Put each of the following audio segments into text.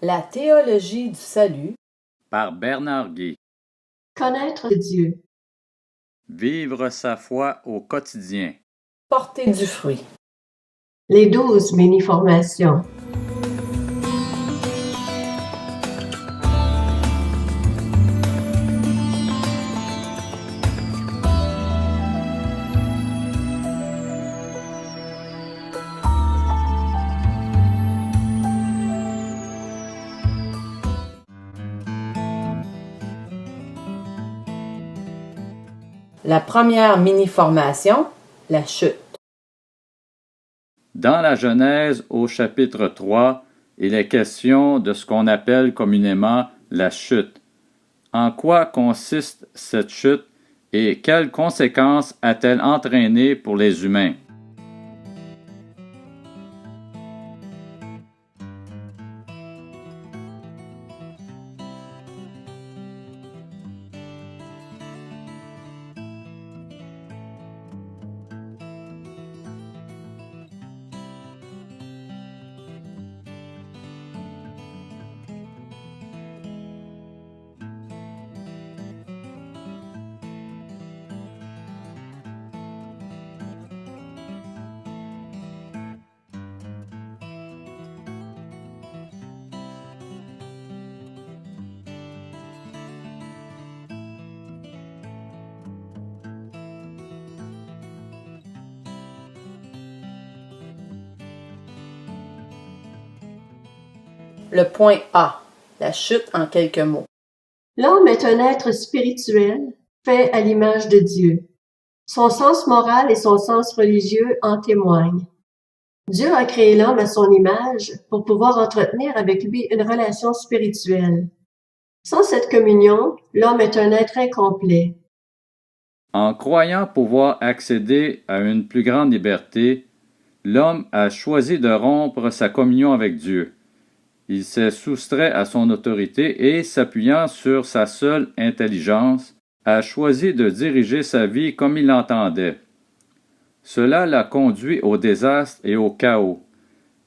La théologie du salut par Bernard Guy. Connaître Dieu. Vivre sa foi au quotidien. Porter du fruit. Les 12 mini-formations. La première mini-formation, la chute. Dans la Genèse au chapitre 3, il est question de ce qu'on appelle communément la chute. En quoi consiste cette chute et quelles conséquences a-t-elle entraîné pour les humains? Le point A, la chute en quelques mots. L'homme est un être spirituel, fait à l'image de Dieu. Son sens moral et son sens religieux en témoignent. Dieu a créé l'homme à son image pour pouvoir entretenir avec lui une relation spirituelle. Sans cette communion, l'homme est un être incomplet. En croyant pouvoir accéder à une plus grande liberté, l'homme a choisi de rompre sa communion avec Dieu. Il s'est soustrait à son autorité et, s'appuyant sur sa seule intelligence, a choisi de diriger sa vie comme il l'entendait. Cela l'a conduit au désastre et au chaos.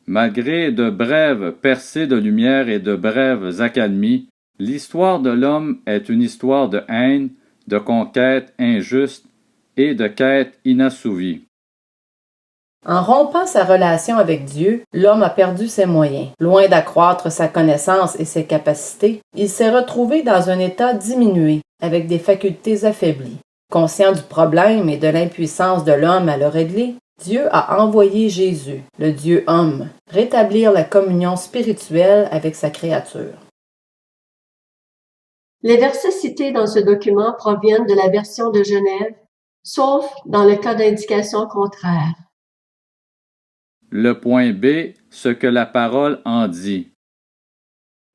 Malgré de brèves percées de lumière et de brèves accalmies, l'histoire de l'homme est une histoire de haine, de conquête injuste et de quête inassouvie. En rompant sa relation avec Dieu, l'homme a perdu ses moyens. Loin d'accroître sa connaissance et ses capacités, il s'est retrouvé dans un état diminué, avec des facultés affaiblies. Conscient du problème et de l'impuissance de l'homme à le régler, Dieu a envoyé Jésus, le Dieu homme, rétablir la communion spirituelle avec sa créature. Les versets cités dans ce document proviennent de la version de Genève, sauf dans le cas d'indication contraire. Le point B, ce que la parole en dit.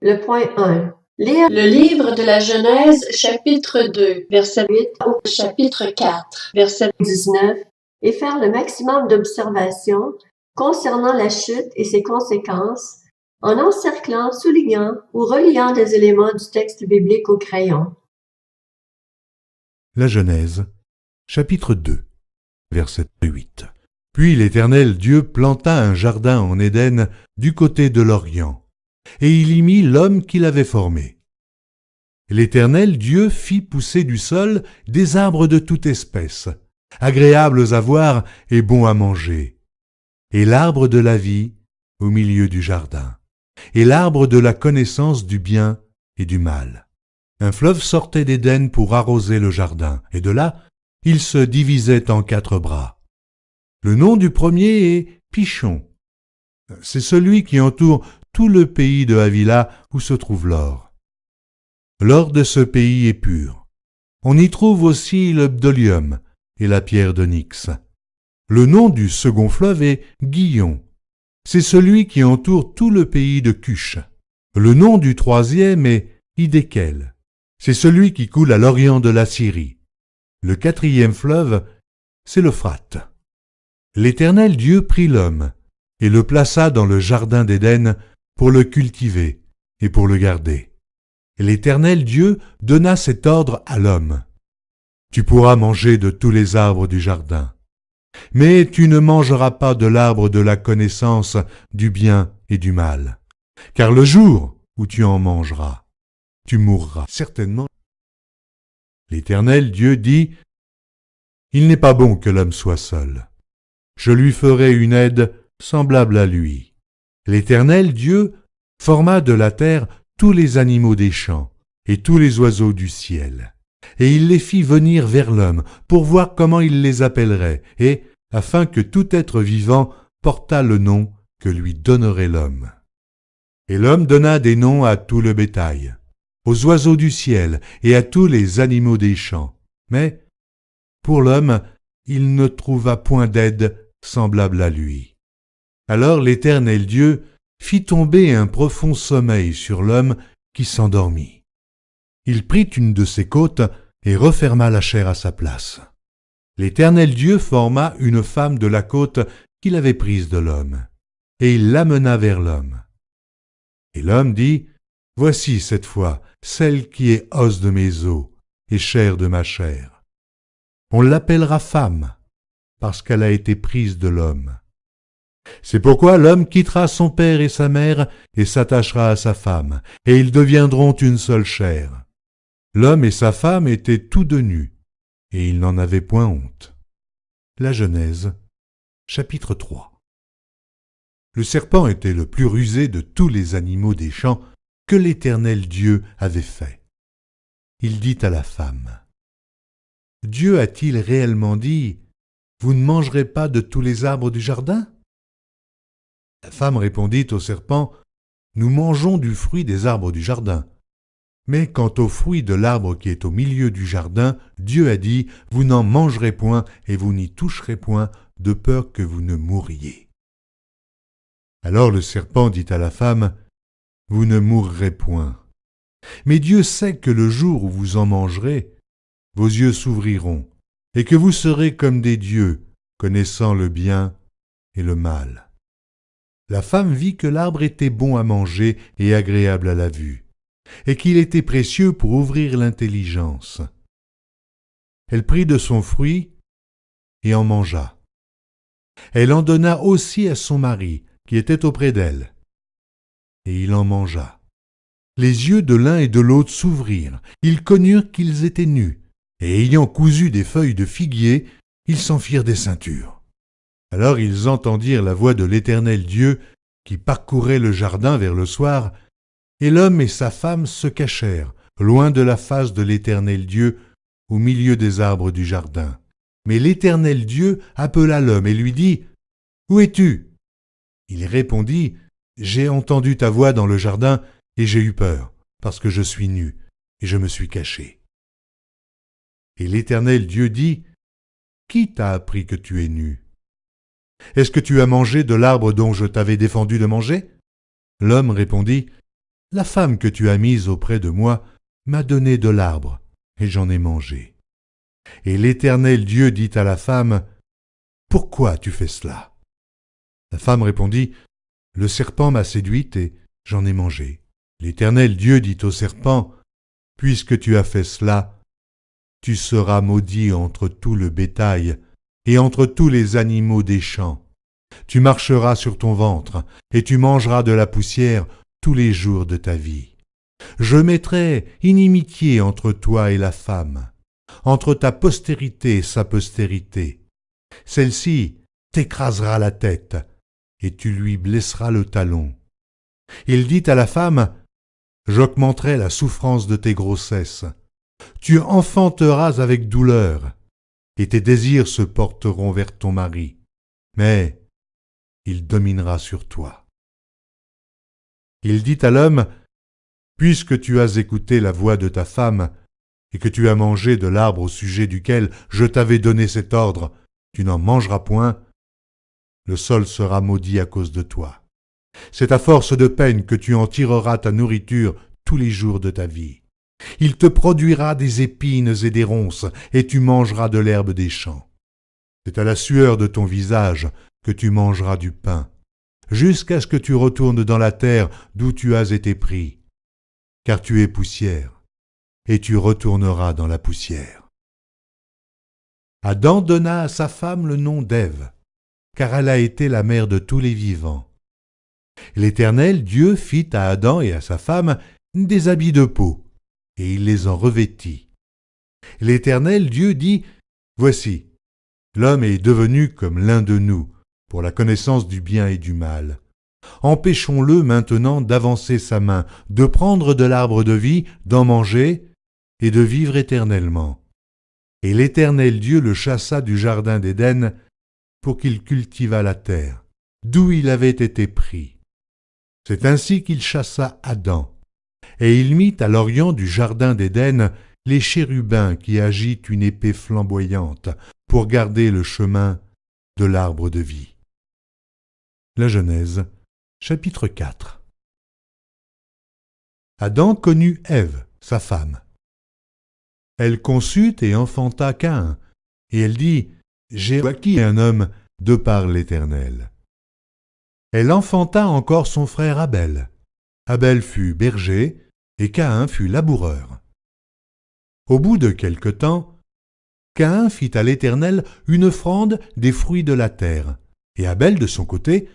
Le point 1. Lire le livre de la Genèse, chapitre 2, verset 8 au chapitre 4, verset 19, et faire le maximum d'observations concernant la chute et ses conséquences en encerclant, soulignant ou reliant des éléments du texte biblique au crayon. La Genèse, chapitre 2, verset 8. Puis l'Éternel Dieu planta un jardin en Éden du côté de l'Orient, et il y mit l'homme qu'il avait formé. L'Éternel Dieu fit pousser du sol des arbres de toute espèce, agréables à voir et bons à manger, et l'arbre de la vie au milieu du jardin, et l'arbre de la connaissance du bien et du mal. Un fleuve sortait d'Éden pour arroser le jardin, et de là, il se divisait en 4 bras. Le nom du premier est Pishon. C'est celui qui entoure tout le pays de Havila où se trouve l'or. L'or de ce pays est pur. On y trouve aussi le bdolium et la pierre d'onyx. Le nom du second fleuve est Gihon. C'est celui qui entoure tout le pays de Cush. Le nom du troisième est Hidékel. C'est celui qui coule à l'orient de la Syrie. Le 4e fleuve, c'est l'Euphrate. L'Éternel Dieu prit l'homme et le plaça dans le jardin d'Éden pour le cultiver et pour le garder. L'Éternel Dieu donna cet ordre à l'homme. Tu pourras manger de tous les arbres du jardin, mais tu ne mangeras pas de l'arbre de la connaissance du bien et du mal. Car le jour où tu en mangeras. Tu mourras certainement. L'Éternel Dieu dit, « Il n'est pas bon que l'homme soit seul. Je lui ferai une aide semblable à lui. » L'Éternel Dieu forma de la terre tous les animaux des champs et tous les oiseaux du ciel. Et il les fit venir vers l'homme pour voir comment il les appellerait, et afin que tout être vivant portât le nom que lui donnerait l'homme. Et l'homme donna des noms à tout le bétail, aux oiseaux du ciel et à tous les animaux des champs. Mais pour l'homme, il ne trouva point d'aide semblable à lui. Alors l'Éternel Dieu fit tomber un profond sommeil sur l'homme qui s'endormit. Il prit une de ses côtes et referma la chair à sa place. L'Éternel Dieu forma une femme de la côte qu'il avait prise de l'homme, et il l'amena vers l'homme. Et l'homme dit, « Voici cette fois celle qui est os de mes os et chair de ma chair. On l'appellera femme, parce qu'elle a été prise de l'homme. C'est pourquoi l'homme quittera son père et sa mère et s'attachera à sa femme, et ils deviendront une seule chair. L'homme et sa femme étaient tous deux nus, et ils n'en avaient point honte. » La Genèse, chapitre 3. Le serpent était le plus rusé de tous les animaux des champs que l'Éternel Dieu avait fait. Il dit à la femme, « Dieu a-t-il réellement dit, « Vous ne mangerez pas de tous les arbres du jardin ?» La femme répondit au serpent, « Nous mangeons du fruit des arbres du jardin. Mais quant au fruit de l'arbre qui est au milieu du jardin, Dieu a dit, « Vous n'en mangerez point et vous n'y toucherez point, de peur que vous ne mouriez. » Alors le serpent dit à la femme, « Vous ne mourrez point. Mais Dieu sait que le jour où vous en mangerez, vos yeux s'ouvriront, et que vous serez comme des dieux, connaissant le bien et le mal. » La femme vit que l'arbre était bon à manger et agréable à la vue, et qu'il était précieux pour ouvrir l'intelligence. Elle prit de son fruit et en mangea. Elle en donna aussi à son mari, qui était auprès d'elle, et il en mangea. Les yeux de l'un et de l'autre s'ouvrirent, ils connurent qu'ils étaient nus, et ayant cousu des feuilles de figuier, ils s'en firent des ceintures. Alors ils entendirent la voix de l'Éternel Dieu qui parcourait le jardin vers le soir, et l'homme et sa femme se cachèrent, loin de la face de l'Éternel Dieu, au milieu des arbres du jardin. Mais l'Éternel Dieu appela l'homme et lui dit, « Où es-tu » Il répondit, « J'ai entendu ta voix dans le jardin, et j'ai eu peur, parce que je suis nu, et je me suis caché. » Et l'Éternel Dieu dit, « Qui t'a appris que tu es nu ? Est-ce que tu as mangé de l'arbre dont je t'avais défendu de manger ?» L'homme répondit, « La femme que tu as mise auprès de moi m'a donné de l'arbre, et j'en ai mangé. » Et l'Éternel Dieu dit à la femme, « Pourquoi tu fais cela ?» La femme répondit, « Le serpent m'a séduite et j'en ai mangé. » L'Éternel Dieu dit au serpent, « Puisque tu as fait cela, tu seras maudit entre tout le bétail et entre tous les animaux des champs. Tu marcheras sur ton ventre, et tu mangeras de la poussière tous les jours de ta vie. Je mettrai inimitié entre toi et la femme, entre ta postérité et sa postérité. Celle-ci t'écrasera la tête, et tu lui blesseras le talon. Il dit à la femme, « J'augmenterai la souffrance de tes grossesses. Tu enfanteras avec douleur, et tes désirs se porteront vers ton mari, mais il dominera sur toi. » Il dit à l'homme, « Puisque tu as écouté la voix de ta femme, et que tu as mangé de l'arbre au sujet duquel je t'avais donné cet ordre, tu n'en mangeras point, le sol sera maudit à cause de toi. C'est à force de peine que tu en tireras ta nourriture tous les jours de ta vie. Il te produira des épines et des ronces, et tu mangeras de l'herbe des champs. C'est à la sueur de ton visage que tu mangeras du pain, jusqu'à ce que tu retournes dans la terre d'où tu as été pris, car tu es poussière, et tu retourneras dans la poussière. » Adam donna à sa femme le nom d'Ève, car elle a été la mère de tous les vivants. L'Éternel Dieu fit à Adam et à sa femme des habits de peau, et il les en revêtit. L'Éternel Dieu dit, Voici, l'homme est devenu comme l'un de nous, pour la connaissance du bien et du mal. Empêchons-le maintenant d'avancer sa main, de prendre de l'arbre de vie, d'en manger, et de vivre éternellement. Et l'Éternel Dieu le chassa du jardin d'Éden pour qu'il cultivât la terre, d'où il avait été pris. C'est ainsi qu'il chassa Adam, et il mit à l'orient du jardin d'Éden les chérubins qui agitent une épée flamboyante pour garder le chemin de l'arbre de vie. La Genèse, chapitre 4. Adam connut Ève, sa femme. Elle conçut et enfanta Caïn, et elle dit, J'ai acquis un homme de par l'Éternel. Elle enfanta encore son frère Abel. Abel fut berger, et Caïn fut laboureur. Au bout de quelque temps, Caïn fit à l'Éternel une offrande des fruits de la terre, et Abel, de son côté,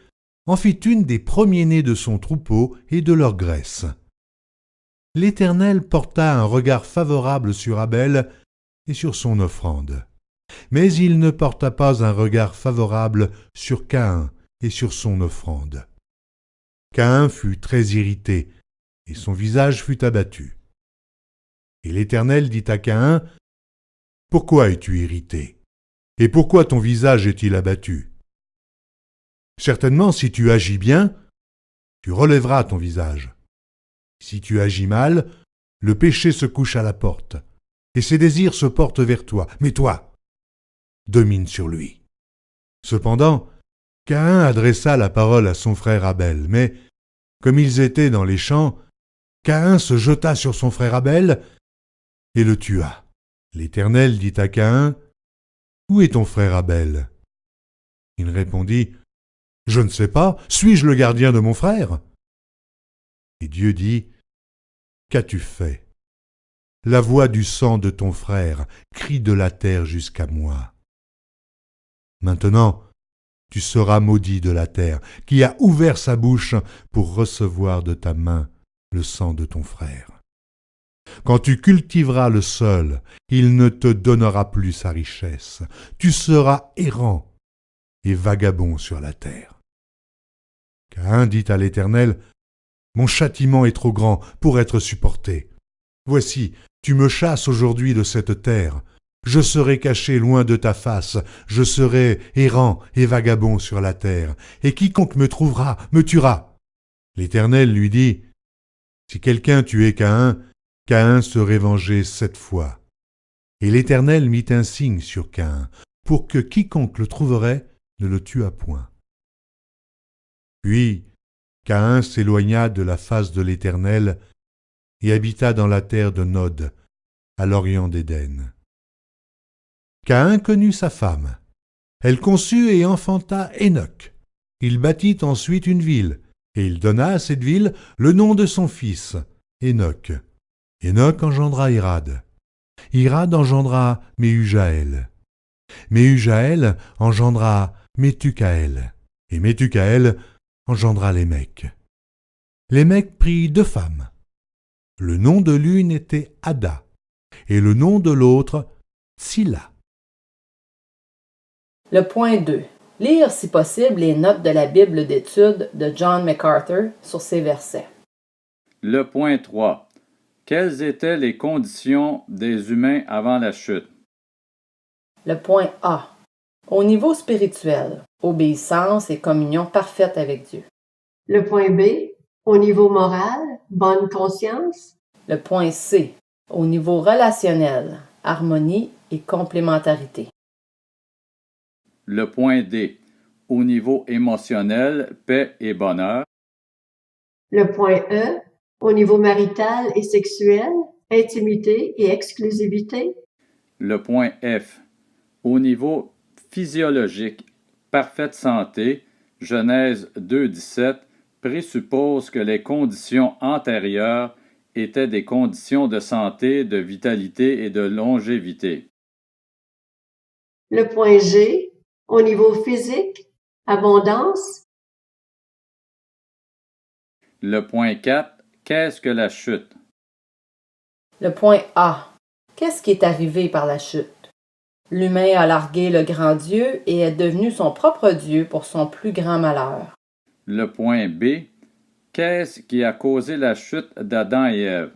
en fit une des premiers-nés de son troupeau et de leur graisse. L'Éternel porta un regard favorable sur Abel et sur son offrande, mais il ne porta pas un regard favorable sur Caïn et sur son offrande. Caïn fut très irrité, et son visage fut abattu. Et l'Éternel dit à Caïn, « Pourquoi es-tu irrité? Et pourquoi ton visage est-il abattu? Certainement, si tu agis bien, tu relèveras ton visage. Si tu agis mal, le péché se couche à la porte, et ses désirs se portent vers toi, mais toi, domine sur lui. » Cependant, Caïn adressa la parole à son frère Abel, mais, comme ils étaient dans les champs, Caïn se jeta sur son frère Abel et le tua. L'Éternel dit à Caïn, « Où est ton frère Abel ?» Il répondit, « Je ne sais pas, suis-je le gardien de mon frère ?» Et Dieu dit, « Qu'as-tu fait? La voix du sang de ton frère crie de la terre jusqu'à moi. Maintenant, tu seras maudit de la terre, qui a ouvert sa bouche pour recevoir de ta main le sang de ton frère. Quand tu cultiveras le sol, il ne te donnera plus sa richesse. Tu seras errant et vagabond sur la terre. » Caïn dit à l'Éternel, « Mon châtiment est trop grand pour être supporté. Voici, tu me chasses aujourd'hui de cette terre. Je serai caché loin de ta face, je serai errant et vagabond sur la terre, et quiconque me trouvera me tuera. » L'Éternel lui dit, « Si quelqu'un tuait Caïn, Caïn serait vengé 7 fois. » Et l'Éternel mit un signe sur Caïn, pour que quiconque le trouverait ne le tuât point. Puis Caïn s'éloigna de la face de l'Éternel et habita dans la terre de Nod, à l'orient d'Éden. Caïn connut sa femme. Elle conçut et enfanta Hénoc. Il bâtit ensuite une ville, et il donna à cette ville le nom de son fils, Hénoc. Hénoc engendra Irad. Irad engendra Méhujaël. Méhujaël engendra Métucaël. Et Métucaël engendra Lémec. Lémec prit 2 femmes. Le nom de l'une était Ada, et le nom de l'autre Tsilla. Le point 2. Lire si possible les notes de la Bible d'études de John MacArthur sur ces versets. Le point 3. Quelles étaient les conditions des humains avant la chute? Le point A. Au niveau spirituel, obéissance et communion parfaite avec Dieu. Le point B, au niveau moral, bonne conscience. Le point C. Au niveau relationnel, harmonie et complémentarité. Le point D. Au niveau émotionnel, paix et bonheur. Le point E, au niveau marital et sexuel, intimité et exclusivité. Le point F. Au niveau physiologique, parfaite santé, Genèse 2,17, présuppose que les conditions antérieures étaient des conditions de santé, de vitalité et de longévité. Le point G, au niveau physique, abondance, Le point 4. Qu'est-ce que la chute? Le point A. Qu'est-ce qui est arrivé par la chute? L'humain a largué le grand Dieu et est devenu son propre Dieu pour son plus grand malheur. Le point B. Qu'est-ce qui a causé la chute d'Adam et Ève?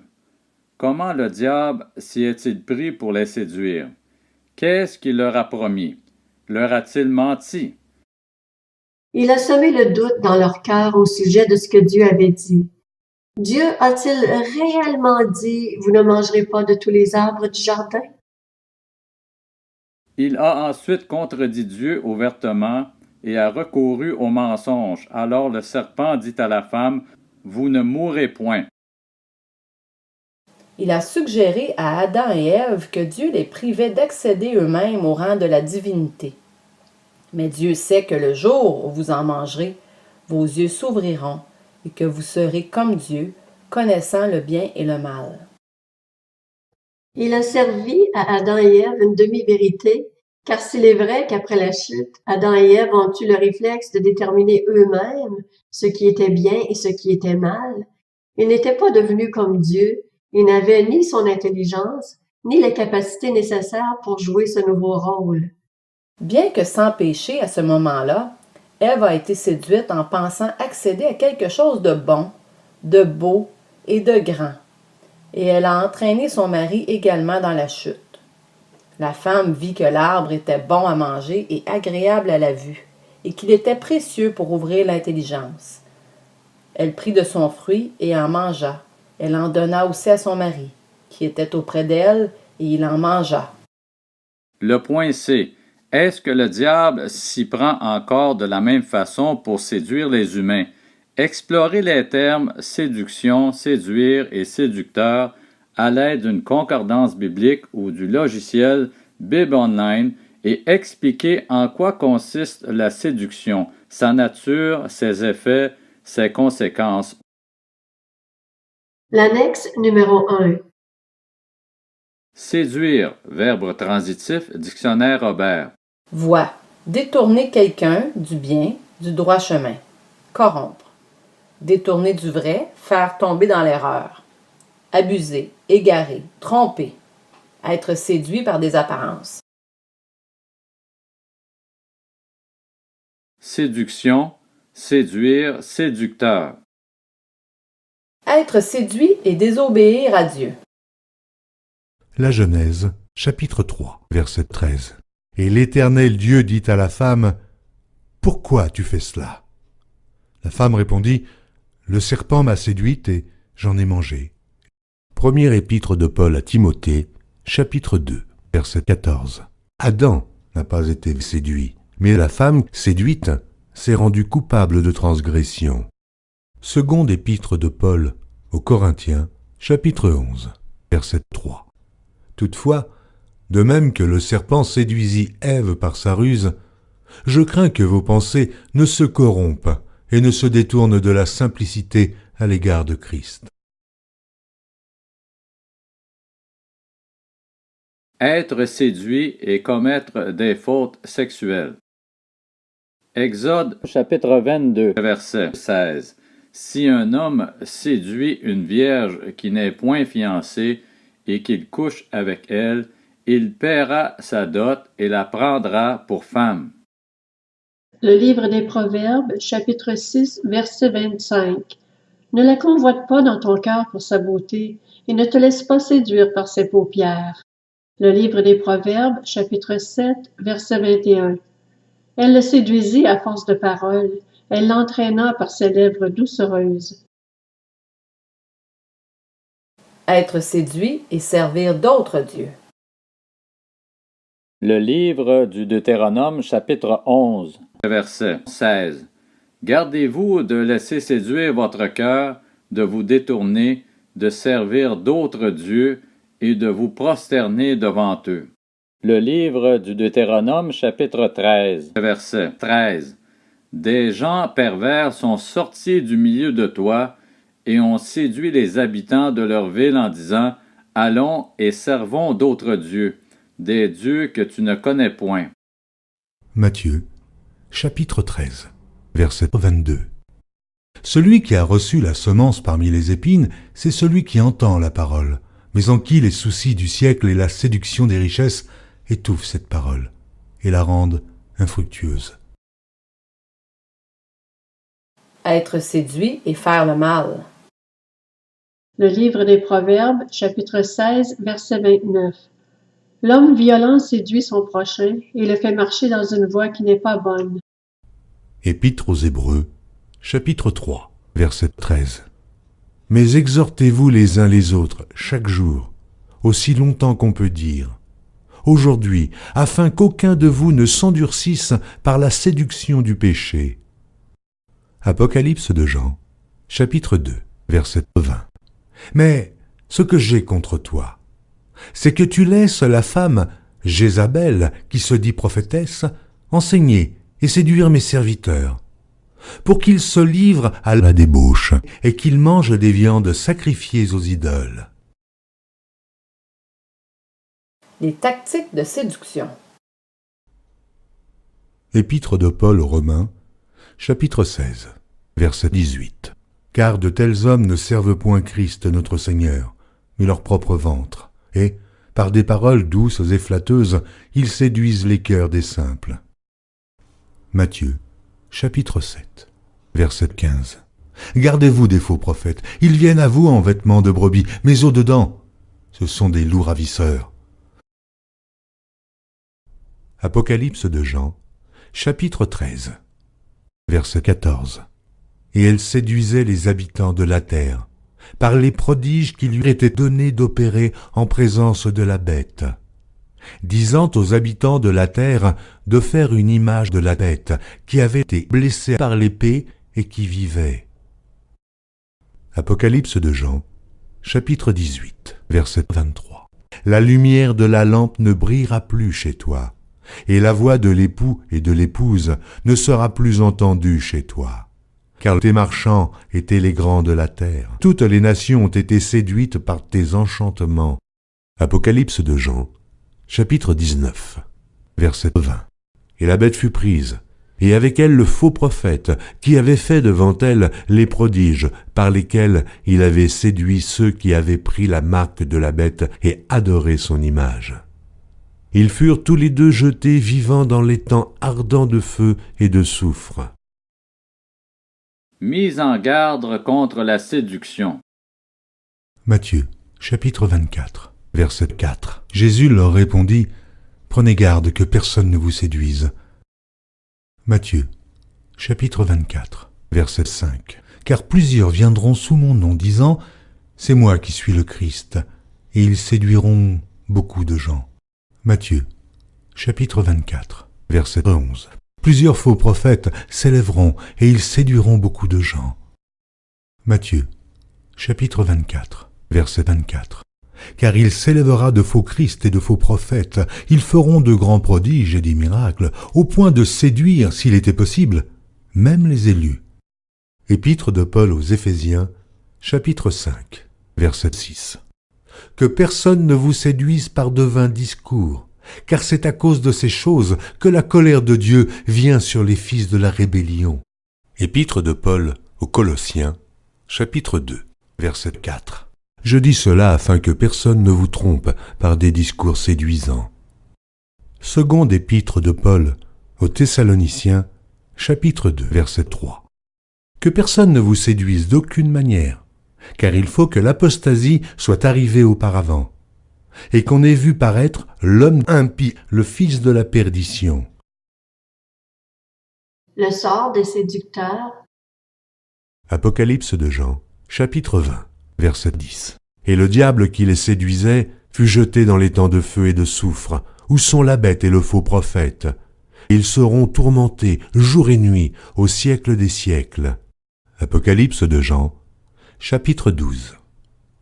Comment le diable s'y est-il pris pour les séduire? Qu'est-ce qu'il leur a promis? Leur a-t-il menti? Il a semé le doute dans leur cœur au sujet de ce que Dieu avait dit. Dieu a-t-il réellement dit « Vous ne mangerez pas de tous les arbres du jardin » ? Il a ensuite contredit Dieu ouvertement et a recouru au mensonge. Alors le serpent dit à la femme, « Vous ne mourrez point. » Il a suggéré à Adam et Ève que Dieu les privait d'accéder eux-mêmes au rang de la divinité. Mais Dieu sait que le jour où vous en mangerez, vos yeux s'ouvriront et que vous serez comme Dieu, connaissant le bien et le mal. Il a servi à Adam et Ève une demi-vérité, car s'il est vrai qu'après la chute, Adam et Ève ont eu le réflexe de déterminer eux-mêmes ce qui était bien et ce qui était mal, ils n'étaient pas devenus comme Dieu, ils n'avaient ni son intelligence, ni les capacités nécessaires pour jouer ce nouveau rôle. Bien que sans péché à ce moment-là, Ève a été séduite en pensant accéder à quelque chose de bon, de beau et de grand, et elle a entraîné son mari également dans la chute. La femme vit que l'arbre était bon à manger et agréable à la vue, et qu'il était précieux pour ouvrir l'intelligence. Elle prit de son fruit et en mangea. Elle en donna aussi à son mari, qui était auprès d'elle, et il en mangea. Le point C. Est-ce que le diable s'y prend encore de la même façon pour séduire les humains? Explorez les termes séduction, séduire et séducteur à l'aide d'une concordance biblique ou du logiciel Bib Online et expliquez en quoi consiste la séduction, sa nature, ses effets, ses conséquences. L'annexe numéro 1. Séduire, verbe transitif, dictionnaire Robert. Voie. Détourner quelqu'un du bien, du droit chemin. Corrompre. Détourner du vrai, faire tomber dans l'erreur. Abuser, égarer, tromper. Être séduit par des apparences. Séduction, séduire, séducteur. Être séduit et désobéir à Dieu. La Genèse, chapitre 3, verset 13. Et l'Éternel Dieu dit à la femme, « Pourquoi as-tu fait cela ?» La femme répondit, « Le serpent m'a séduite et j'en ai mangé. » Première épître de Paul à Timothée, chapitre 2, verset 14. Adam n'a pas été séduit, mais la femme séduite s'est rendue coupable de transgression. Seconde épître de Paul aux Corinthiens, chapitre 11, verset 3. Toutefois, de même que le serpent séduisit Ève par sa ruse, je crains que vos pensées ne se corrompent et ne se détournent de la simplicité à l'égard de Christ. Être séduit et commettre des fautes sexuelles. Exode chapitre 22, verset 16. Si un homme séduit une vierge qui n'est point fiancée et qu'il couche avec elle, il paiera sa dot et la prendra pour femme. Le livre des Proverbes, chapitre 6, verset 25. Ne la convoite pas dans ton cœur pour sa beauté, et ne te laisse pas séduire par ses paupières. Le livre des Proverbes, chapitre 7, verset 21. Elle le séduisit à force de paroles, elle l'entraîna par ses lèvres doucereuses. Être séduit et servir d'autres dieux. Le livre du Deutéronome, chapitre 11, verset 16. Gardez-vous de laisser séduire votre cœur, de vous détourner, de servir d'autres dieux et de vous prosterner devant eux. Le livre du Deutéronome, chapitre 13, verset 13. Des gens pervers sont sortis du milieu de toi et ont séduit les habitants de leur ville en disant « Allons et servons d'autres dieux, des dieux que tu ne connais point. » Matthieu, chapitre 13, verset 22. Celui qui a reçu la semence parmi les épines, c'est celui qui entend la parole, mais en qui les soucis du siècle et la séduction des richesses étouffent cette parole et la rendent infructueuse. Être séduit et faire le mal. Le livre des Proverbes, chapitre 16, verset 29. L'homme violent séduit son prochain et le fait marcher dans une voie qui n'est pas bonne. Épître aux Hébreux, chapitre 3, verset 13. Mais exhortez-vous les uns les autres chaque jour, aussi longtemps qu'on peut dire, aujourd'hui, afin qu'aucun de vous ne s'endurcisse par la séduction du péché. Apocalypse de Jean, chapitre 2, verset 20. Mais ce que j'ai contre toi, c'est que tu laisses la femme Jézabel, qui se dit prophétesse, enseigner et séduire mes serviteurs, pour qu'ils se livrent à la débauche et qu'ils mangent des viandes sacrifiées aux idoles. Les tactiques de séduction. Épître de Paul aux Romains, chapitre 16, verset 18. Car de tels hommes ne servent point Christ notre Seigneur, mais leur propre ventre, et, par des paroles douces et flatteuses, ils séduisent les cœurs des simples. Matthieu, chapitre 7, verset 15. Gardez-vous des faux prophètes, ils viennent à vous en vêtements de brebis, mais au-dedans, ce sont des loups ravisseurs. Apocalypse de Jean, chapitre 13, verset 14. Et elle séduisait les habitants de la terre, par les prodiges qui lui étaient donnés d'opérer en présence de la bête, disant aux habitants de la terre de faire une image de la bête qui avait été blessée par l'épée et qui vivait. Apocalypse de Jean, chapitre 18, verset 23. La lumière de la lampe ne brillera plus chez toi, et la voix de l'époux et de l'épouse ne sera plus entendue chez toi. Car tes marchands étaient les grands de la terre. Toutes les nations ont été séduites par tes enchantements. Apocalypse de Jean, chapitre 19, verset 20. Et la bête fut prise, et avec elle le faux prophète, qui avait fait devant elle les prodiges, par lesquels il avait séduit ceux qui avaient pris la marque de la bête et adoré son image. Ils furent tous les deux jetés vivants dans l'étang ardent de feu et de soufre. Mise en garde contre la séduction. Matthieu, chapitre 24, verset 4. Jésus leur répondit, « Prenez garde que personne ne vous séduise. » Matthieu, chapitre 24, verset 5. Car plusieurs viendront sous mon nom, disant, « C'est moi qui suis le Christ, » et ils séduiront beaucoup de gens. Matthieu, chapitre 24, verset 11. Plusieurs faux prophètes s'élèveront et ils séduiront beaucoup de gens. Matthieu, chapitre 24, verset 24. Car il s'élèvera de faux Christ et de faux prophètes, ils feront de grands prodiges et des miracles, au point de séduire, s'il était possible, même les élus. Épître de Paul aux Éphésiens, chapitre 5, verset 6. Que personne ne vous séduise par de vains discours, car c'est à cause de ces choses que la colère de Dieu vient sur les fils de la rébellion. Épître de Paul aux Colossiens, chapitre 2, verset 4. Je dis cela afin que personne ne vous trompe par des discours séduisants. Seconde épître de Paul aux Thessaloniciens, chapitre 2, verset 3. Que personne ne vous séduise d'aucune manière, car il faut que l'apostasie soit arrivée auparavant, et qu'on ait vu paraître l'homme impie, le fils de la perdition. Le sort des séducteurs. Apocalypse de Jean, chapitre 20, verset 10. Et le diable qui les séduisait fut jeté dans les temps de feu et de soufre, où sont la bête et le faux prophète. Ils seront tourmentés jour et nuit au siècle des siècles. Apocalypse de Jean, chapitre 12,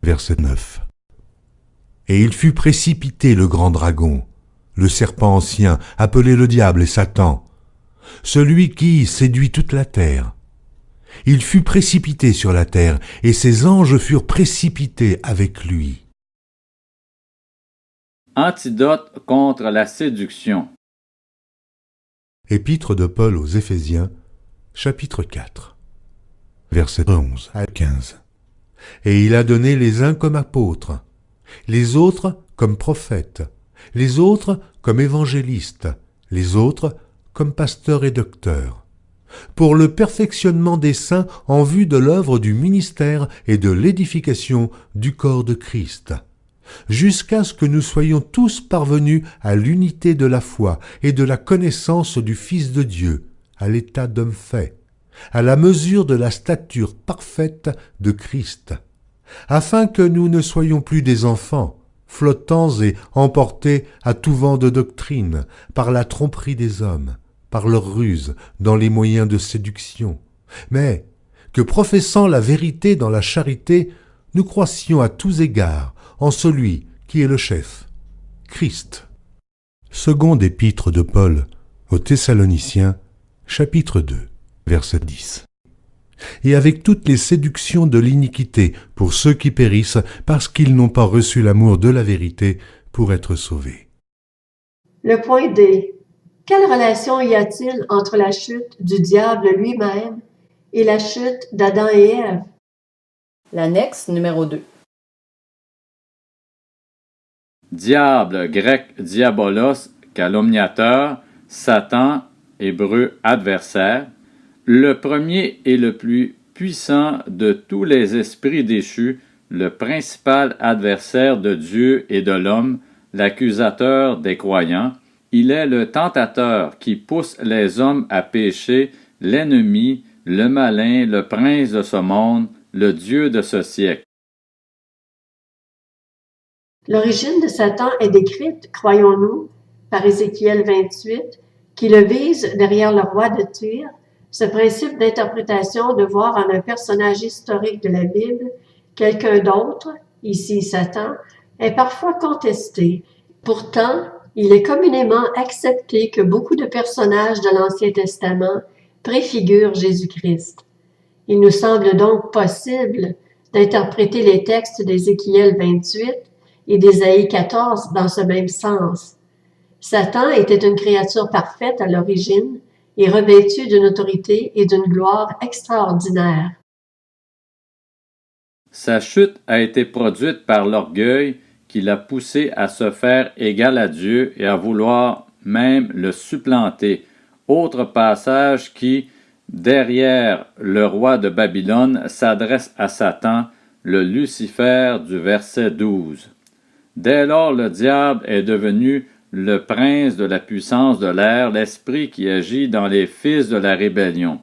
verset 9. Et il fut précipité le grand dragon, le serpent ancien, appelé le diable et Satan, celui qui séduit toute la terre. Il fut précipité sur la terre, et ses anges furent précipités avec lui. Antidote contre la séduction. Épître de Paul aux Éphésiens, chapitre 4, versets 11 à 15. Et il a donné les uns comme apôtres, les autres comme prophètes, les autres comme évangélistes, les autres comme pasteurs et docteurs, pour le perfectionnement des saints en vue de l'œuvre du ministère et de l'édification du corps de Christ, jusqu'à ce que nous soyons tous parvenus à l'unité de la foi et de la connaissance du Fils de Dieu, à l'état d'homme fait, à la mesure de la stature parfaite de Christ, afin que nous ne soyons plus des enfants, flottants et emportés à tout vent de doctrine, par la tromperie des hommes, par leur ruse dans les moyens de séduction, mais que, professant la vérité dans la charité, nous croissions à tous égards en celui qui est le chef, Christ. Seconde épître de Paul aux Thessaloniciens, chapitre 2, verset 10. Et avec toutes les séductions de l'iniquité pour ceux qui périssent parce qu'ils n'ont pas reçu l'amour de la vérité pour être sauvés. Le point D. Quelle relation y a-t-il entre la chute du diable lui-même et la chute d'Adam et Ève? L'annexe numéro 2. Diable, grec diabolos, calomniateur, Satan, hébreu adversaire, le premier et le plus puissant de tous les esprits déchus, le principal adversaire de Dieu et de l'homme, l'accusateur des croyants, il est le tentateur qui pousse les hommes à pécher, l'ennemi, le malin, le prince de ce monde, le Dieu de ce siècle. L'origine de Satan est décrite, croyons-nous, par Ézéchiel 28, qui le vise derrière le roi de Tyr. Ce principe d'interprétation de voir en un personnage historique de la Bible quelqu'un d'autre, ici Satan, est parfois contesté. Pourtant, il est communément accepté que beaucoup de personnages de l'Ancien Testament préfigurent Jésus-Christ. Il nous semble donc possible d'interpréter les textes d'Ézéchiel 28 et d'Ésaïe 14 dans ce même sens. Satan était une créature parfaite à l'origine et revêtu d'une autorité et d'une gloire extraordinaires. Sa chute a été produite par l'orgueil qui l'a poussé à se faire égal à Dieu et à vouloir même le supplanter. Autre passage qui, derrière le roi de Babylone, s'adresse à Satan, le Lucifer du verset 12. Dès lors, le diable est devenu le prince de la puissance de l'air, l'esprit qui agit dans les fils de la rébellion.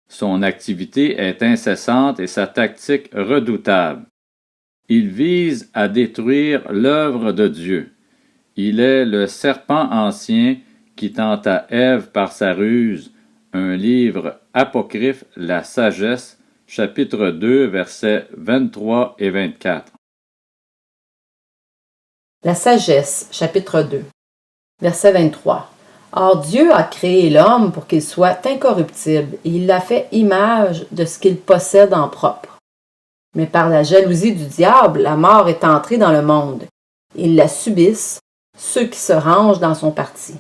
Son activité est incessante et sa tactique redoutable. Il vise à détruire l'œuvre de Dieu. Il est le serpent ancien qui tenta Ève par sa ruse. Un livre apocryphe, La Sagesse, chapitre 2, versets 23 et 24. La Sagesse, chapitre 2, verset 23. Or Dieu a créé l'homme pour qu'il soit incorruptible, et il l'a fait image de ce qu'il possède en propre. Mais par la jalousie du diable, la mort est entrée dans le monde. Ils la subissent, ceux qui se rangent dans son parti.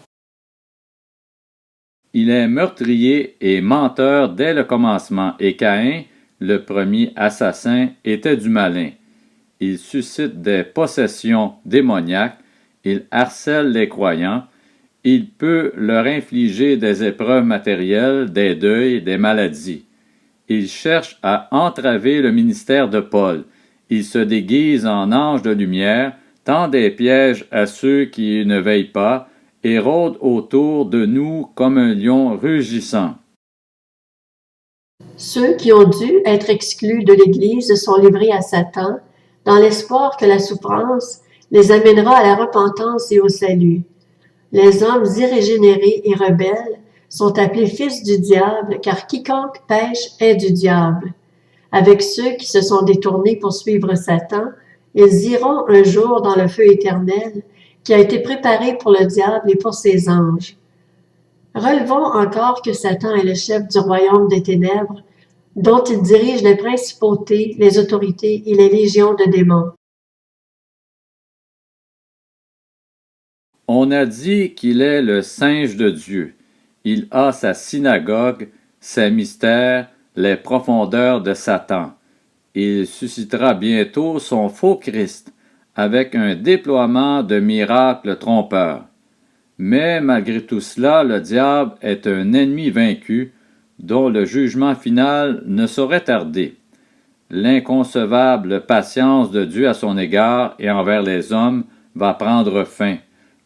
Il est meurtrier et menteur dès le commencement, et Caïn, le premier assassin, était du malin. Il suscite des possessions démoniaques, il harcèle les croyants, il peut leur infliger des épreuves matérielles, des deuils, des maladies. Il cherche à entraver le ministère de Paul. Il se déguise en ange de lumière, tend des pièges à ceux qui ne veillent pas, et rôde autour de nous comme un lion rugissant. Ceux qui ont dû être exclus de l'Église sont livrés à Satan, dans l'espoir que la souffrance les amènera à la repentance et au salut. Les hommes irrégénérés et rebelles sont appelés fils du diable, car quiconque pêche est du diable. Avec ceux qui se sont détournés pour suivre Satan, ils iront un jour dans le feu éternel, qui a été préparé pour le diable et pour ses anges. Relevons encore que Satan est le chef du royaume des ténèbres, dont il dirige les principautés, les autorités et les légions de démons. On a dit qu'il est le singe de Dieu. Il a sa synagogue, ses mystères, les profondeurs de Satan. Il suscitera bientôt son faux Christ avec un déploiement de miracles trompeurs. Mais malgré tout cela, le diable est un ennemi vaincu dont le jugement final ne saurait tarder. L'inconcevable patience de Dieu à son égard et envers les hommes va prendre fin.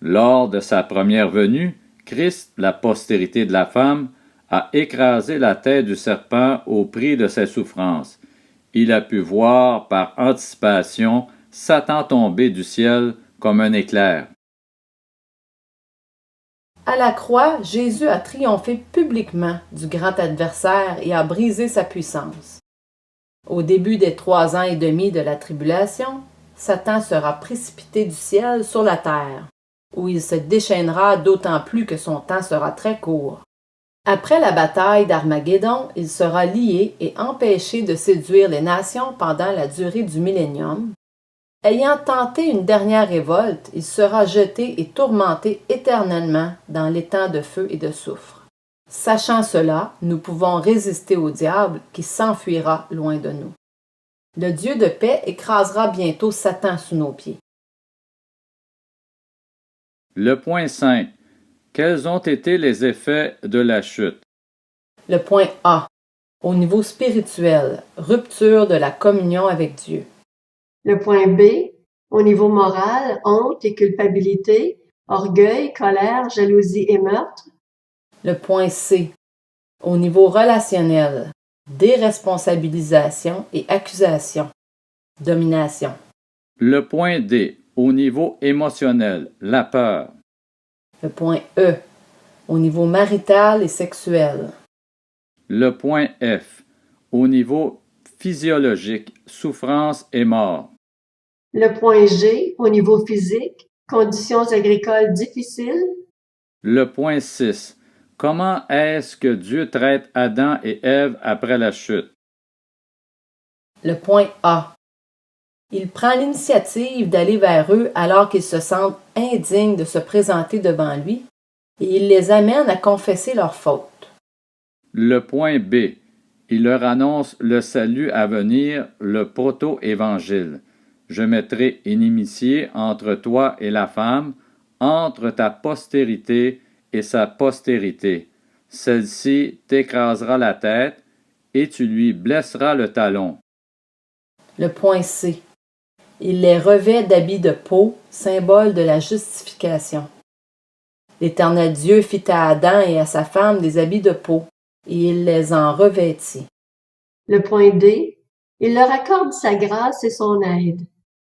Lors de sa première venue, Christ, la postérité de la femme, a écrasé la tête du serpent au prix de ses souffrances. Il a pu voir par anticipation Satan tomber du ciel comme un éclair. À la croix, Jésus a triomphé publiquement du grand adversaire et a brisé sa puissance. Au début des 3 ans et demi de la tribulation, Satan sera précipité du ciel sur la terre, où il se déchaînera d'autant plus que son temps sera très court. Après la bataille d'Armageddon, il sera lié et empêché de séduire les nations pendant la durée du millénium. Ayant tenté une dernière révolte, il sera jeté et tourmenté éternellement dans l'étang de feu et de soufre. Sachant cela, nous pouvons résister au diable qui s'enfuira loin de nous. Le Dieu de paix écrasera bientôt Satan sous nos pieds. Le point 5. Quels ont été les effets de la chute? Le point A. Au niveau spirituel, rupture de la communion avec Dieu. Le point B, au niveau moral, honte et culpabilité, orgueil, colère, jalousie et meurtre. Le point C, au niveau relationnel, déresponsabilisation et accusation, domination. Le point D, au niveau émotionnel, la peur. Le point E, au niveau marital et sexuel. Le point F, au niveau physiologique, souffrance et mort. Le point G, au niveau physique, conditions agricoles difficiles. Le point 6. Comment est-ce que Dieu traite Adam et Ève après la chute? Le point A. Il prend l'initiative d'aller vers eux alors qu'ils se sentent indignes de se présenter devant lui et il les amène à confesser leurs fautes. Le point B. Il leur annonce le salut à venir, le proto-évangile. Je mettrai inimitié entre toi et la femme, entre ta postérité et sa postérité. Celle-ci t'écrasera la tête et tu lui blesseras le talon. Le point C. Il les revêt d'habits de peau, symbole de la justification. L'Éternel Dieu fit à Adam et à sa femme des habits de peau, et il les en revêtit. Le point D. Il leur accorde sa grâce et son aide.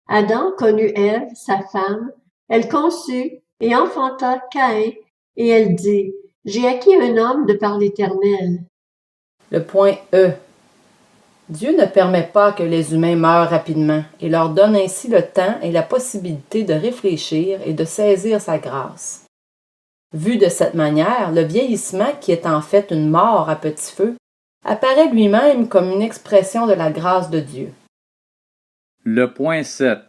Adam connut Ève, sa femme, elle conçut et enfanta Caïn, et elle dit, « J'ai acquis un homme de par l'Éternel. » Le point E. Dieu ne permet pas que les humains meurent rapidement et leur donne ainsi le temps et la possibilité de réfléchir et de saisir sa grâce. Vu de cette manière, le vieillissement, qui est en fait une mort à petit feu, apparaît lui-même comme une expression de la grâce de Dieu. Le point 7.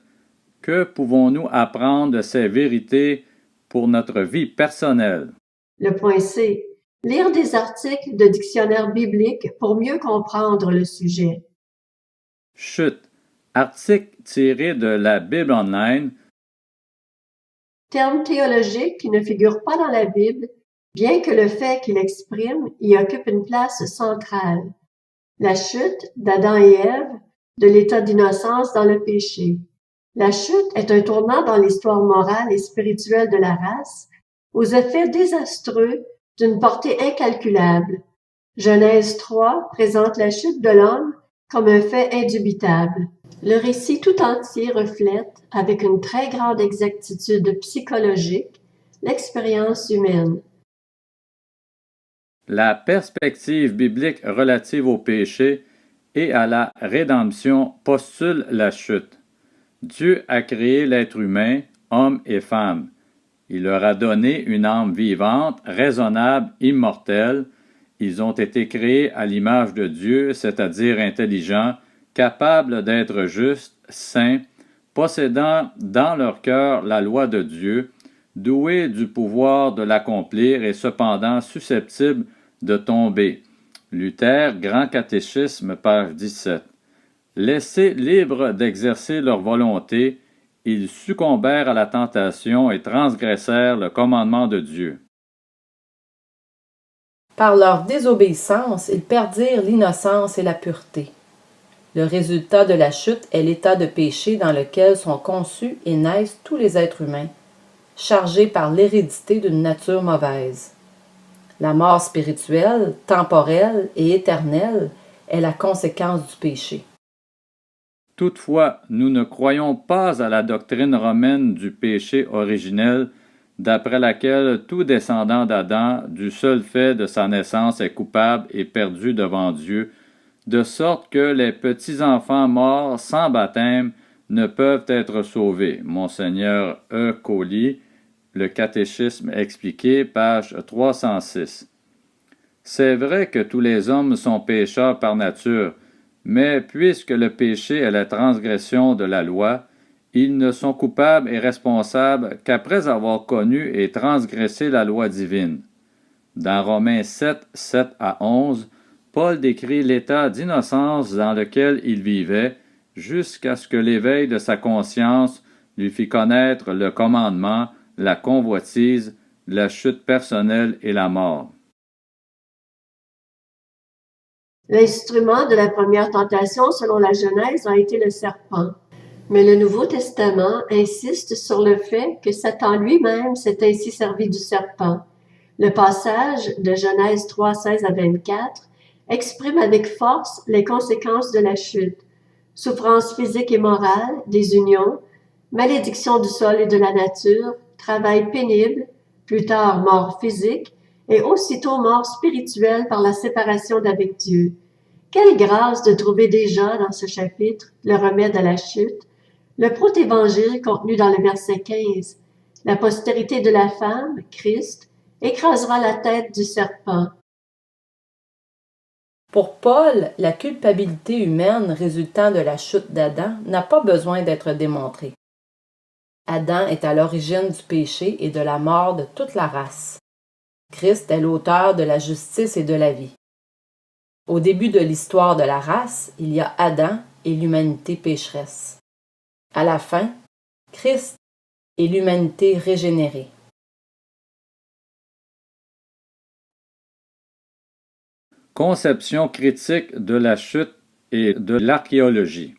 Que pouvons-nous apprendre de ces vérités pour notre vie personnelle? Le point C. Lire des articles de dictionnaire biblique pour mieux comprendre le sujet. Chute. Article tiré de la Bible online. Terme théologique qui ne figure pas dans la Bible, bien que le fait qu'il exprime y occupe une place centrale. La chute d'Adam et Ève, de l'état d'innocence dans le péché. La chute est un tournant dans l'histoire morale et spirituelle de la race, aux effets désastreux d'une portée incalculable. Genèse 3 présente la chute de l'homme comme un fait indubitable. Le récit tout entier reflète, avec une très grande exactitude psychologique, l'expérience humaine. La perspective biblique relative au péché et à la rédemption postule la chute. Dieu a créé l'être humain, homme et femme. Il leur a donné une âme vivante, raisonnable, immortelle. Ils ont été créés à l'image de Dieu, c'est-à-dire intelligents, capables d'être justes, saints, possédant dans leur cœur la loi de Dieu, doués du pouvoir de l'accomplir et cependant susceptibles de tomber. Luther, Grand Catéchisme, page 17. Laissés libres d'exercer leur volonté, ils succombèrent à la tentation et transgressèrent le commandement de Dieu. Par leur désobéissance, ils perdirent l'innocence et la pureté. Le résultat de la chute est l'état de péché dans lequel sont conçus et naissent tous les êtres humains, chargés par l'hérédité d'une nature mauvaise. La mort spirituelle, temporelle et éternelle est la conséquence du péché. Toutefois, nous ne croyons pas à la doctrine romaine du péché originel, d'après laquelle tout descendant d'Adam, du seul fait de sa naissance, est coupable et perdu devant Dieu, de sorte que les petits-enfants morts sans baptême ne peuvent être sauvés. Monseigneur E. Colli, Le Catéchisme expliqué, page 306. C'est vrai que tous les hommes sont pécheurs par nature, mais puisque le péché est la transgression de la loi, ils ne sont coupables et responsables qu'après avoir connu et transgressé la loi divine. Dans Romains 7, 7 à 11, Paul décrit l'état d'innocence dans lequel il vivait jusqu'à ce que l'éveil de sa conscience lui fit connaître le commandement, la convoitise, la chute personnelle et la mort. L'instrument de la première tentation, selon la Genèse, a été le serpent. Mais le Nouveau Testament insiste sur le fait que Satan lui-même s'est ainsi servi du serpent. Le passage de Genèse 3, 16 à 24 exprime avec force les conséquences de la chute. Souffrance physique et morale, désunion, malédiction du sol et de la nature, travail pénible, plus tard mort physique, et aussitôt mort spirituelle par la séparation d'avec Dieu. Quelle grâce de trouver déjà dans ce chapitre le remède à la chute, le protévangile contenu dans le verset 15. La postérité de la femme, Christ, écrasera la tête du serpent. Pour Paul, la culpabilité humaine résultant de la chute d'Adam n'a pas besoin d'être démontrée. Adam est à l'origine du péché et de la mort de toute la race. Christ est l'auteur de la justice et de la vie. Au début de l'histoire de la race, il y a Adam et l'humanité pécheresse. À la fin, Christ et l'humanité régénérée. Conception critique de la chute et de l'archéologie.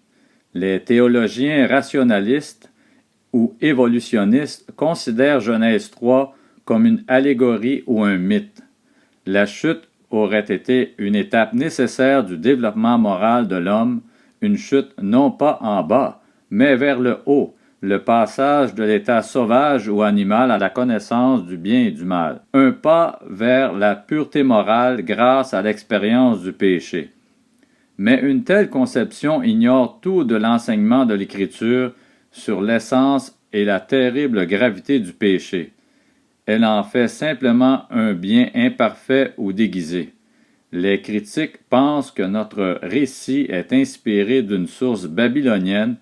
Les théologiens rationalistes ou évolutionnistes considèrent Genèse 3 comme une allégorie ou un mythe. La chute aurait été une étape nécessaire du développement moral de l'homme, une chute non pas en bas, mais vers le haut, le passage de l'état sauvage ou animal à la connaissance du bien et du mal, un pas vers la pureté morale grâce à l'expérience du péché. Mais une telle conception ignore tout de l'enseignement de l'Écriture sur l'essence et la terrible gravité du péché. Elle en fait simplement un bien imparfait ou déguisé. Les critiques pensent que notre récit est inspiré d'une source babylonienne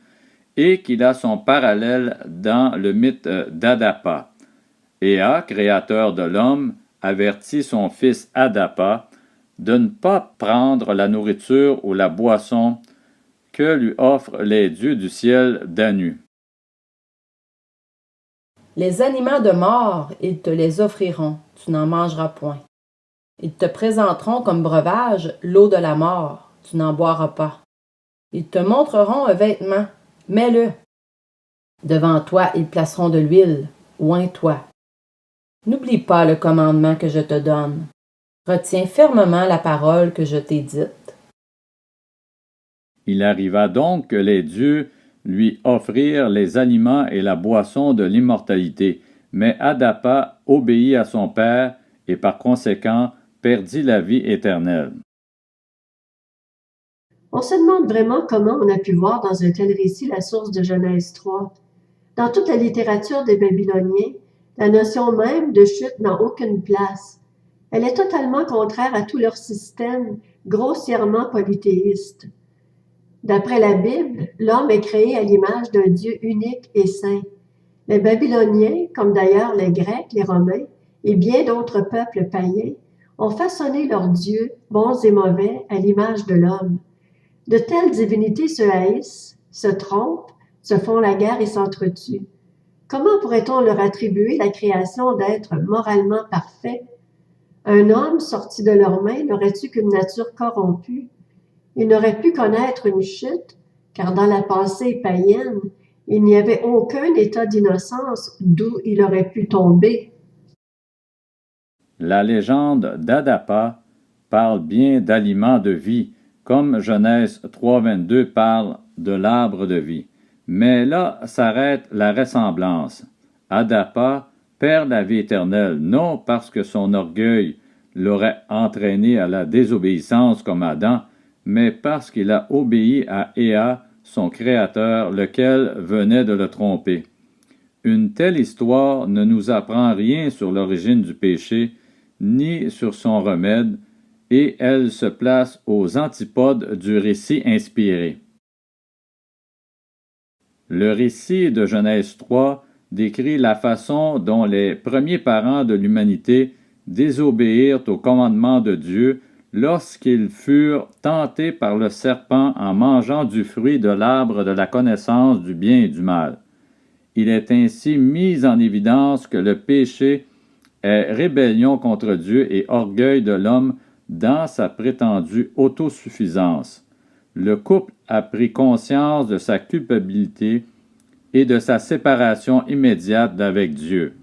et qu'il a son parallèle dans le mythe d'Adapa. Ea, créateur de l'homme, avertit son fils Adapa de ne pas prendre la nourriture ou la boisson que lui offrent les dieux du ciel d'Anu. Les aliments de mort, ils te les offriront, tu n'en mangeras point. Ils te présenteront comme breuvage l'eau de la mort, tu n'en boiras pas. Ils te montreront un vêtement, mets-le. Devant toi, ils placeront de l'huile, oins-toi. N'oublie pas le commandement que je te donne. Retiens fermement la parole que je t'ai dite. Il arriva donc que les dieux lui offrirent les aliments et la boisson de l'immortalité, mais Adapa obéit à son père et par conséquent perdit la vie éternelle. On se demande vraiment comment on a pu voir dans un tel récit la source de Genèse 3. Dans toute la littérature des Babyloniens, la notion même de chute n'a aucune place. Elle est totalement contraire à tout leur système grossièrement polythéiste. D'après la Bible, l'homme est créé à l'image d'un Dieu unique et saint. Les Babyloniens, comme d'ailleurs les Grecs, les Romains et bien d'autres peuples païens, ont façonné leurs dieux, bons et mauvais, à l'image de l'homme. De telles divinités se haïssent, se trompent, se font la guerre et s'entretuent. Comment pourrait-on leur attribuer la création d'êtres moralement parfaits? Un homme sorti de leurs mains n'aurait eu qu'une nature corrompue. Il n'aurait pu connaître une chute, car dans la pensée païenne, il n'y avait aucun état d'innocence d'où il aurait pu tomber. La légende d'Adapa parle bien d'aliments de vie, comme Genèse 3.22 parle de l'arbre de vie. Mais là s'arrête la ressemblance. Adapa perd la vie éternelle, non parce que son orgueil l'aurait entraîné à la désobéissance comme Adam, mais parce qu'il a obéi à Éa, son créateur, lequel venait de le tromper. Une telle histoire ne nous apprend rien sur l'origine du péché, ni sur son remède, et elle se place aux antipodes du récit inspiré. Le récit de Genèse 3 décrit la façon dont les premiers parents de l'humanité désobéirent au commandement de Dieu lorsqu'ils furent tentés par le serpent en mangeant du fruit de l'arbre de la connaissance du bien et du mal. Il est ainsi mis en évidence que le péché est rébellion contre Dieu et orgueil de l'homme dans sa prétendue autosuffisance. Le couple a pris conscience de sa culpabilité et de sa séparation immédiate d'avec Dieu.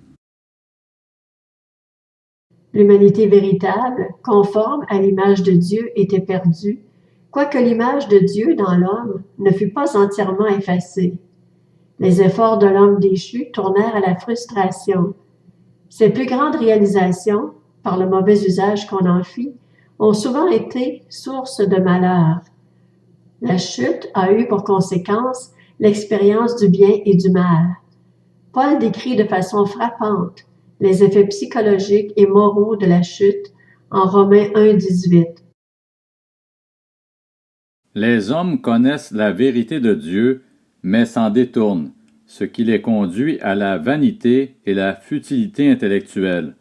L'humanité véritable, conforme à l'image de Dieu, était perdue, quoique l'image de Dieu dans l'homme ne fut pas entièrement effacée. Les efforts de l'homme déchu tournèrent à la frustration. Ses plus grandes réalisations, par le mauvais usage qu'on en fit, ont souvent été source de malheur. La chute a eu pour conséquence l'expérience du bien et du mal. Paul décrit de façon frappante les effets psychologiques et moraux de la chute en Romains 1,18. Les hommes connaissent la vérité de Dieu, mais s'en détournent, ce qui les conduit à la vanité et la futilité intellectuelle.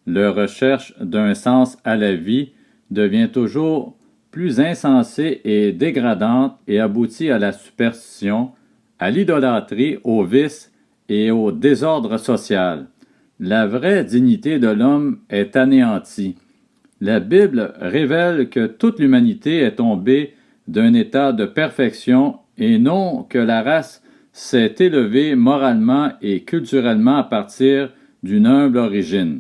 Leur recherche d'un sens à la vie devient toujours plus insensée et dégradante et aboutit à la superstition, à l'idolâtrie, au vice et au désordre social. La vraie dignité de l'homme est anéantie. La Bible révèle que toute l'humanité est tombée d'un état de perfection et non que la race s'est élevée moralement et culturellement à partir d'une humble origine.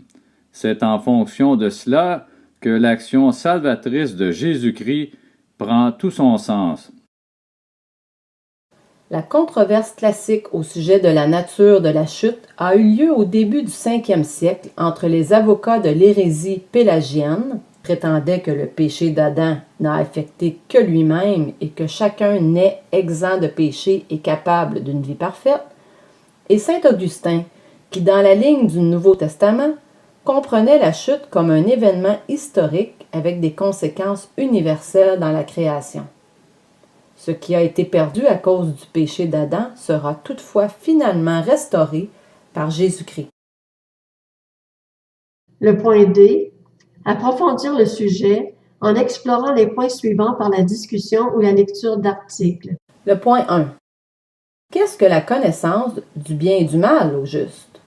C'est en fonction de cela que l'action salvatrice de Jésus-Christ prend tout son sens. La controverse classique au sujet de la nature de la chute a eu lieu au début du 5e siècle entre les avocats de l'hérésie pélagienne, prétendaient que le péché d'Adam n'a affecté que lui-même et que chacun naît exempt de péché et capable d'une vie parfaite, et saint Augustin, qui dans la ligne du Nouveau Testament comprenait la chute comme un événement historique avec des conséquences universelles dans la création. Ce qui a été perdu à cause du péché d'Adam sera toutefois finalement restauré par Jésus-Christ. Le point D. Approfondir le sujet en explorant les points suivants par la discussion ou la lecture d'articles. Le point 1. Qu'est-ce que la connaissance du bien et du mal au juste?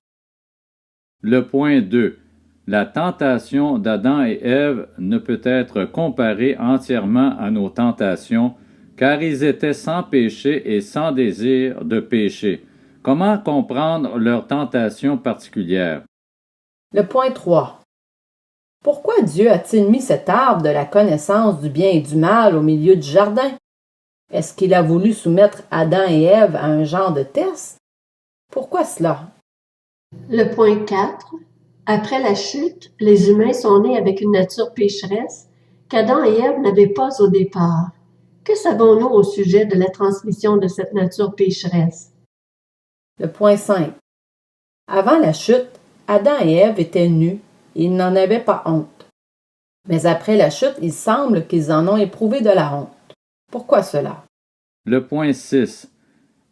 Le point 2. La tentation d'Adam et Ève ne peut être comparée entièrement à nos tentations, car ils étaient sans péché et sans désir de péché. Comment comprendre leur tentation particulière? Le point 3. Pourquoi Dieu a-t-il mis cet arbre de la connaissance du bien et du mal au milieu du jardin? Est-ce qu'il a voulu soumettre Adam et Ève à un genre de test? Pourquoi cela? Le point 4. Après la chute, les humains sont nés avec une nature pécheresse qu'Adam et Ève n'avaient pas au départ. Que savons-nous au sujet de la transmission de cette nature pécheresse? Le point 5. Avant la chute, Adam et Ève étaient nus et ils n'en avaient pas honte. Mais après la chute, il semble qu'ils en ont éprouvé de la honte. Pourquoi cela? Le point 6.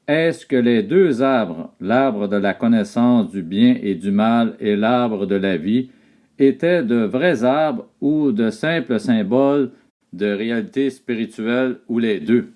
Est-ce que les deux arbres, l'arbre de la connaissance du bien et du mal et l'arbre de la vie, étaient de vrais arbres ou de simples symboles de réalité spirituelle ou les deux.